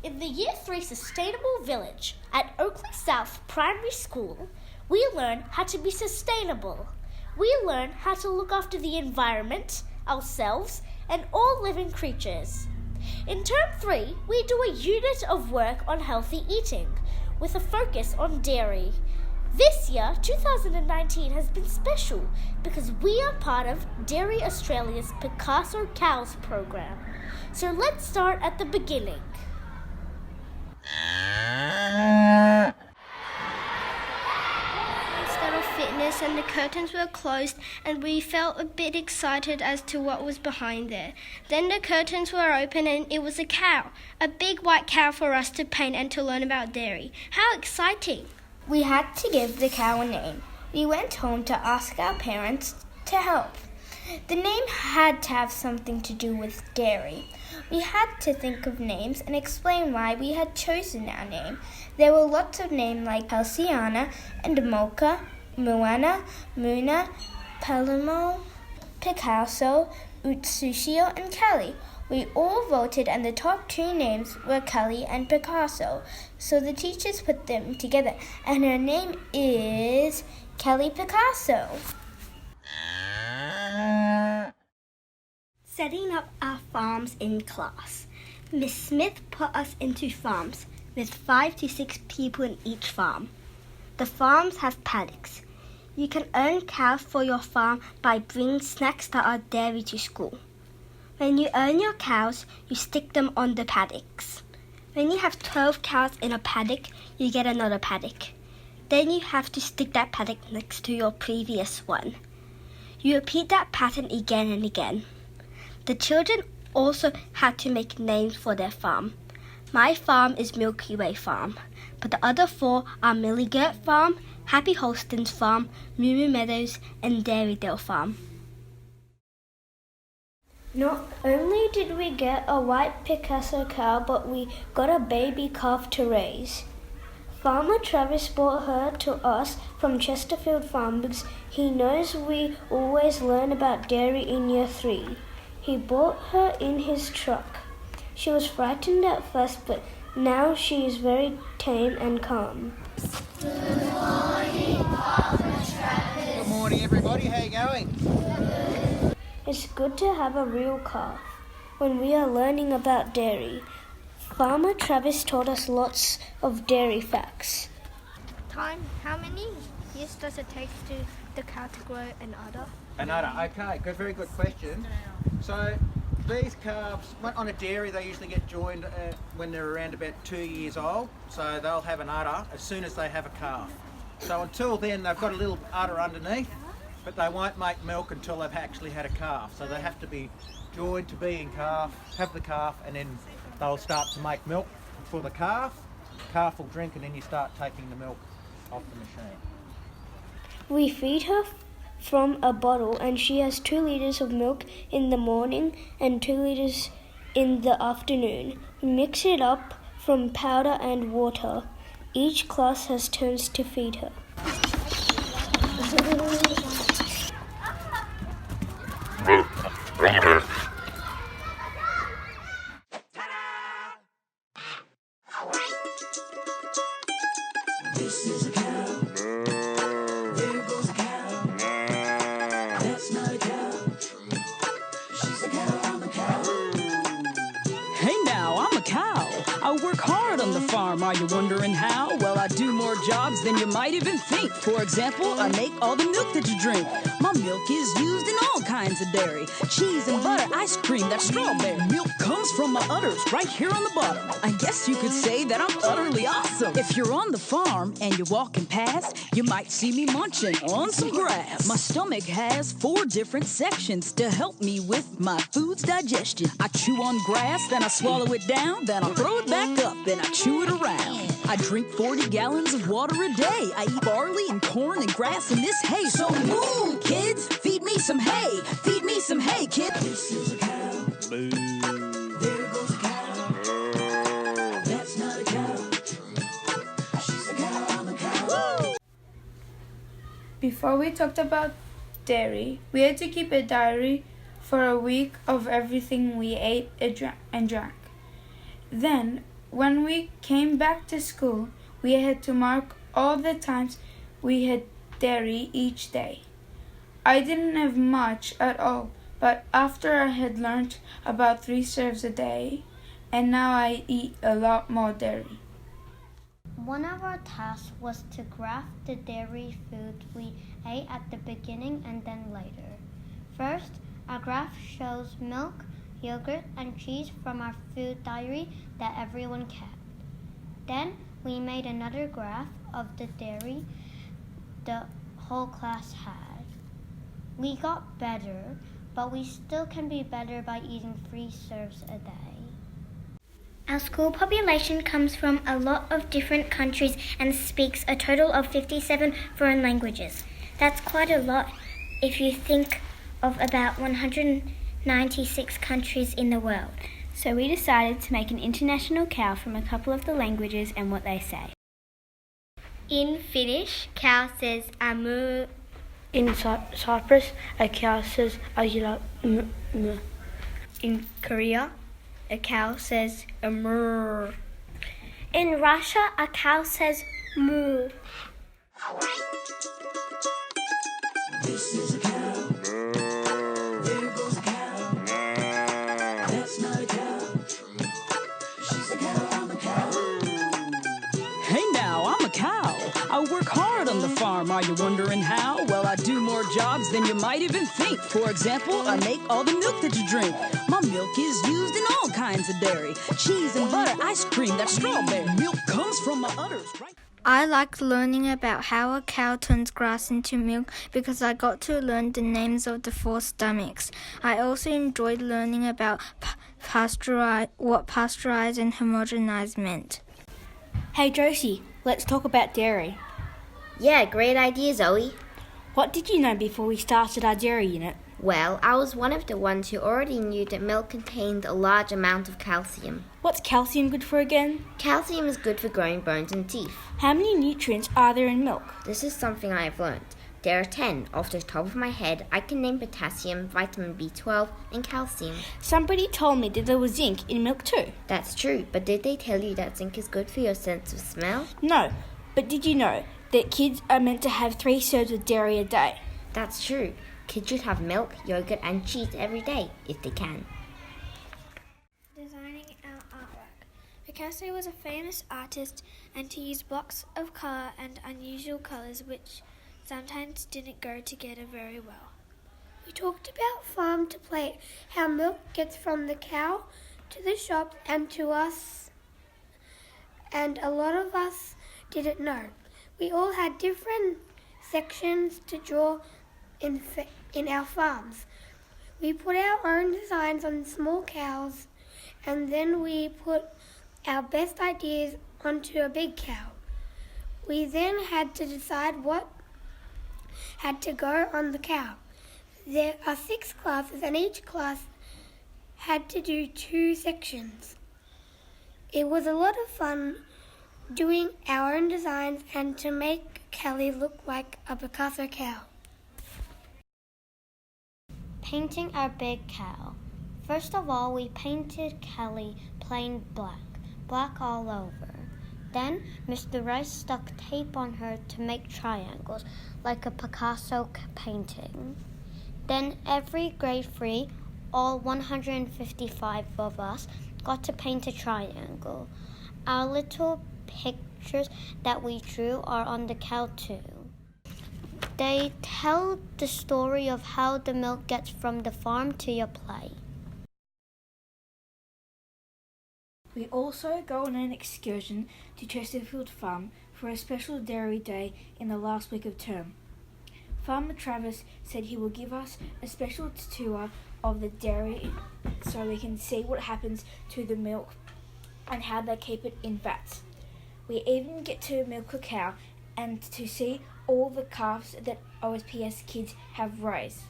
In the Year 3 Sustainable Village at Oakleigh South Primary School, we learn how to be sustainable. We learn how to look after the environment, ourselves, and all living creatures. In Term 3, we do a unit of work on healthy eating, with a focus on dairy. This year, 2019, has been special because we are part of Dairy Australia's Picasso Cows program. So let's start at the beginning. Instead of fitness, and the curtains were closed, and we felt a bit excited as to what was behind there. Then the curtains were open and it was a cow, a big white cow for us to paint and to learn about dairy. How exciting! We had to give the cow a name. We went home to ask our parents to help. The name had to have something to do with dairy. We had to think of names and explain why we had chosen our name. There were lots of names like Halcyana and Mocha, Moana, Muna, Palamo, Picasso, Utsushio, and Kelly. We all voted and the top 2 names were Kelly and Picasso. So the teachers put them together and her name is Kelly Picasso. Setting up our farms in class. Miss Smith put us into farms with 5 to 6 people in each farm. The farms have paddocks. You can earn cows for your farm by bringing snacks that are dairy to school. When you earn your cows, you stick them on the paddocks. When you have 12 cows in a paddock, you get another paddock. Then you have to stick that paddock next to your previous one. You repeat that pattern again and again. The children also had to make names for their farm. My farm is Milky Way Farm, but the other 4 are Milligert Farm, Happy Holston's Farm, Moo Moo Meadows, and Dairydale Farm. Not only did we get a white Picasso cow, but we got a baby calf to raise. Farmer Travis brought her to us from Chesterfield Farm because he knows we always learn about dairy in Year 3. He brought her in his truck. She was frightened at first, but now she is very tame and calm. Good morning, Farmer Travis. Good morning, everybody. How are you going? It's good to have a real calf when we are learning about dairy. Farmer Travis taught us lots of dairy facts. Time, how many years does it take to the cow to grow an udder? An udder, okay, good, very good question. So these calves, on a dairy, they usually get joined when they're around about 2 years old. So they'll have an udder as soon as they have a calf. So until then, they've got a little udder underneath, but they won't make milk until they've actually had a calf. So they have to be joined to be in calf, have the calf, and then they'll start to make milk for the calf. Calf will drink, and then you start taking the milk off the machine. We feed her from a bottle, and she has 2 liters of milk in the morning and 2 liters in the afternoon. We mix it up from powder and water. Each class has turns to feed her. This is a cow. There goes a cow. That's not a cow. She's a cow. I'm a cow. Hey now, I'm a cow. I work hard on the farm. Are you wondering how? Well, I do more jobs than you might even think. For example, I make all the milk that you drink. My milk is used in all kinds of dairy. Cheese and butter, ice cream, that's strawberry. Milk comes from my udders right here on the bottom. I guess you could say that I'm utterly awesome. If you're on the farm and you're walking past, you might see me munching on some grass. My stomach has 4 different sections to help me with my food's digestion. I chew on grass, then I swallow it down, then I throw it back up, then I chew it around. I drink 40 gallons of water a day. I eat barley and corn and grass and this hay. So moo, kids, feed me some hay. Feed me some hay, kid. This is a cow. Boo. There goes a cow. That's not a cow. She's a cow. I'm a cow. Before we talked about dairy, we had to keep a diary for a week of everything we ate and drank. Then When we came back to school, we had to mark all the times we had dairy each day. I didn't have much at all, but after I had learned about 3 serves a day, and now I eat a lot more dairy. One of our tasks was to graph the dairy food we ate at the beginning and then later. First, our graph shows milk, yogurt, and cheese from our food diary that everyone kept. Then, we made another graph of the dairy the whole class had. We got better, but we still can be better by eating 3 serves a day. Our school population comes from a lot of different countries and speaks a total of 57 foreign languages. That's quite a lot if you think of about 196 countries in the world. So we decided to make an international cow from a couple of the languages and what they say. In Finnish, cow says amu. In Cyprus, a cow says ayula m. In Korea, a cow says amur. In Russia, a cow says moo. This is a cow. There goes a cow. That's not a cow. She's a cow on the cow. Hey now, I'm a cow. I work hard on the farm. Are you wondering how? Well, I do more jobs than you might even think. For example, I make all the milk that you drink. My milk is used in all kinds of dairy. Cheese and butter, ice cream, that's strawberry. Milk comes from my udders, right? I liked learning about how a cow turns grass into milk because I got to learn the names of the 4 stomachs. I also enjoyed learning about what pasteurized and homogenized meant. Hey Josie, let's talk about dairy. Yeah, great idea, Zoe. What did you know before we started our dairy unit? Well, I was one of the ones who already knew that milk contained a large amount of calcium. What's calcium good for again? Calcium is good for growing bones and teeth. How many nutrients are there in milk? This is something I have learned. There are 10. Off the top of my head, I can name potassium, vitamin B12, and calcium. Somebody told me that there was zinc in milk too. That's true, but did they tell you that zinc is good for your sense of smell? No, but did you know that kids are meant to have 3 serves of dairy a day? That's true. Kids should have milk, yogurt, and cheese every day, if they can. Designing our artwork. Picasso was a famous artist, and he used blocks of colour and unusual colours which sometimes didn't go together very well. We talked about farm to plate, how milk gets from the cow to the shop and to us, and a lot of us didn't know. We all had different sections to draw in our farms. We put our own designs on small cows, and then we put our best ideas onto a big cow. We then had to decide what had to go on the cow. There are 6 classes, and each class had to do 2 sections. It was a lot of fun doing our own designs and to make Kelly look like a Picasso cow. Painting our big cow. First of all, we painted Kelly plain black all over. Then, Mr. Rice stuck tape on her to make triangles, like a Picasso painting. Then, every grade 3, all 155 of us, got to paint a triangle. Our little pictures that we drew are on the cow too. They tell the story of how the milk gets from the farm to your plate. We also go on an excursion to Chesterfield Farm for a special dairy day in the last week of term. Farmer Travis said he will give us a special tour of the dairy so we can see what happens to the milk and how they keep it in vats. We even get to milk a cow and to see all the calves that OSPS kids have raised.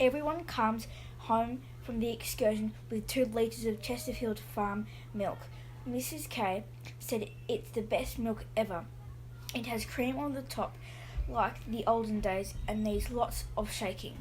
Everyone comes home from the excursion with 2 litres of Chesterfield Farm milk. Mrs. K said it's the best milk ever. It has cream on the top like the olden days and needs lots of shaking.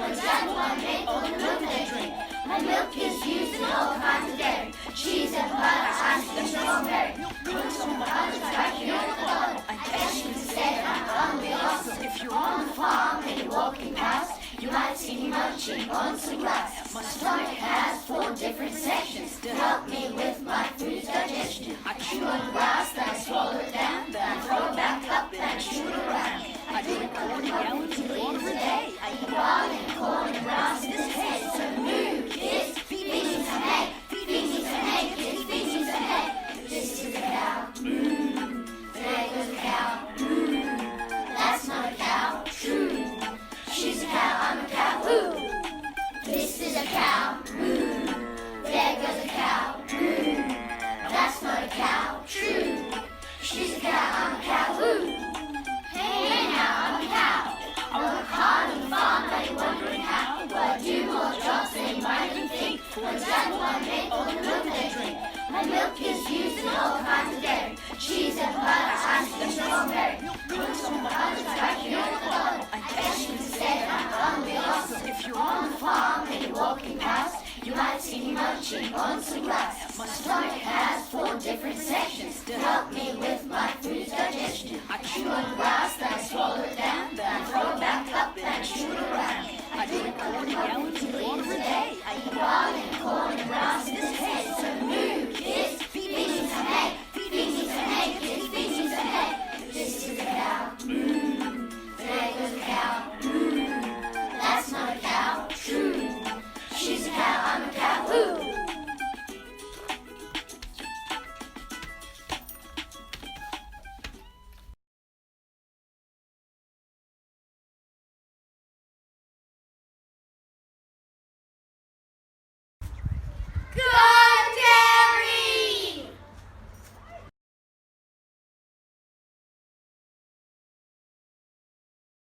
For example, I make all the milk they drink. My milk is used in all kinds of dairy. Cheese and butter, ice cream, strawberry. Milk's from the others right here in the bottle. I guess you could say that I'm gonna be awesome. If you're on the farm and you're walking past, you might see me munching on some grass. My stomach has 4 different sections to help me with my food's digestion. I chew on grass, then I swallow it down, then I throw it back up and chew it around. I drink 40 gallons of water a day. I eat barley and corn and grass in this hay. So moo, kids, feed me some hay. Feed me some hay, kids, feed me some hay. This is a cow, moo. There goes a cow, moo. That's not a cow, true. She's a cow, I'm a cow, woo. This is a cow, moo. There goes a cow, moo. That's not a cow, true. She's a cow, I'm a cow, woo. Hey now, I'm a cow. I work hard on the farm, now you're wondering how. Well, I do more jobs than you might even think. For example, I make all the milk they drink. My milk is used in all kinds of dairy. Cheese and butter, ice cream, strawberry. Milk's from the others right here in the bottle. I guess you could say that I'm gonna be awesome. If you're on the farm and you're walking past, you might see me munching on some grass. My stomach has 4 different sections to help me with my food's digestion. I chew on grass, then I swallow it down, then I throw it back up and chew it around. I drink 40 gallons of water a day. I eat barley and corn and grass in this